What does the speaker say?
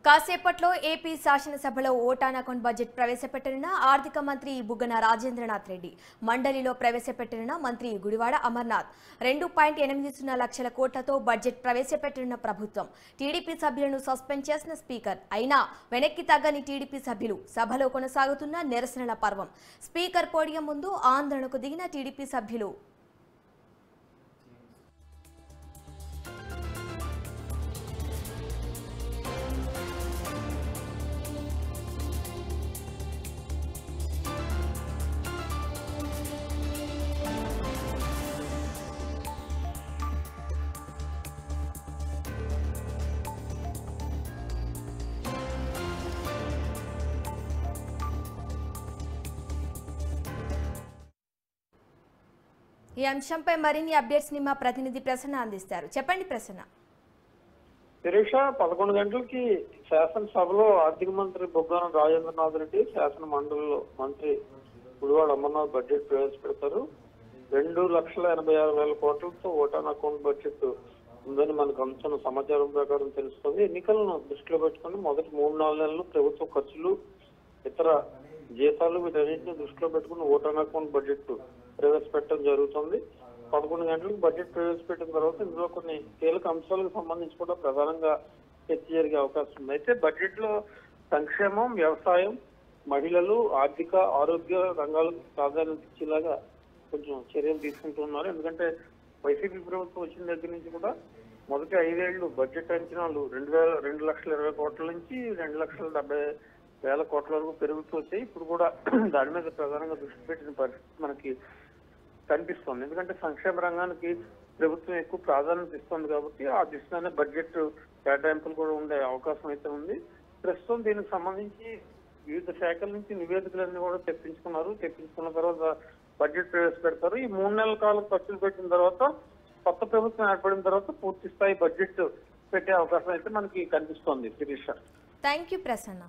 కాసేపట్లో ఏపీ శాసనసభలో vote on account budget ప్రవేశపెట్టనున్న ఆర్థిక మంత్రి బుగ్గన రాజేంద్రనాథ్ రెడ్డి మండలిలో ప్రవేశపెట్టనున్న మంత్రి గుడివాడ అమర్నాథ్ 2.80 లక్షల కోట్లతో బడ్జెట్ ప్రవేశపెట్టనున్న ప్రభుత్వం టీడీపీ సభ్యులను సస్పెండ్ చేసిన స్పీకర్ అయినా వెనక్కి తగ్గని టీడీపీ సభ్యులు సభలో కొనసాగుతున్న నిరసనల పర్వం స్పీకర్ పోడియం ముందు ఆందోళనకు దిగిన టీడీపీ సభ్యులు ఈ అంశంపై మరిన్ని అప్డేట్స్ ని మా ప్రతినిధి ప్రసన్న అందిస్తారు. చెప్పండి ప్రసన్న. శిరీష 11 గంటలకి శాసనసభలో ఆర్థిక మంత్రి బుగ్గన రాజేంద్రనాథ్ రెడ్డి శాసన మండలిలో మంత్రి గుడివాడ అమర్నాథ్ బడ్జెట్ ప్రవేశపెడతారు. 2,86,000 కోట్లతో ఓటాన్ అకౌంట్ బడ్జెట్ ఉందని మనకు అందుతున్న సమాచారం ప్రకారం తెలుస్తుంది. ఎన్నికలను దృష్టిలో పెట్టుకుని మొదటి 3-4 నెలలు ప్రభుత్వ ఖర్చులు ఇతర జీతాలు వీటన్నింటినీ దృష్టిలో పెట్టుకుని ఓటాన్ అకౌంట్ బడ్జెట్ ప్రవేశపెట్టడం జరుగుతుంది. 11 గంటలకు బడ్జెట్ ప్రవేశపెట్టిన తర్వాత ఇందులో కొన్ని కీలక అంశాలకు సంబంధించి కూడా ప్రధానంగా చర్చ జరిగే అవకాశం ఉంది. అయితే బడ్జెట్ లో సంక్షేమం, వ్యవసాయం, మహిళలు, ఆర్థిక, ఆరోగ్య రంగాలకు ప్రాధాన్యత ఇచ్చేలాగా కొంచెం చర్యలు తీసుకుంటున్నారు. ఎందుకంటే వైసీపీ ప్రభుత్వం వచ్చిన దగ్గర నుంచి కూడా మొదటి 5 ఏళ్లు బడ్జెట్ అంచనాలు 2,20,000 కోట్ల నుంచి 2,70,000 కోట్ల వరకు పెరుగుతూ వచ్చాయి. ఇప్పుడు కూడా దాని మీద ప్రధానంగా దృష్టి పెట్టిన పరిస్థితి మనకి కనిపిస్తుంది. ఎందుకంటే సంక్షేమ రంగానికి ప్రభుత్వం ఎక్కువ ప్రాధాన్యత ఇస్తుంది కాబట్టి ఆ దిశగానే బడ్జెట్ కేటాయింపులు కూడా ఉండే అవకాశం అయితే ఉంది. ప్రస్తుతం దీనికి సంబంధించి వివిధ శాఖల నుంచి నివేదికలన్నీ కూడా తెప్పించుకున్న తర్వాత బడ్జెట్ ప్రవేశపెడతారు. ఈ 3 నెలల కాలం ఖర్చులు పెట్టిన తర్వాత కొత్త ప్రభుత్వం ఏర్పడిన తర్వాత పూర్తి స్థాయి బడ్జెట్ పెట్టే అవకాశం అయితే మనకి కనిపిస్తోంది. శిరీష. Thank you Prasanna.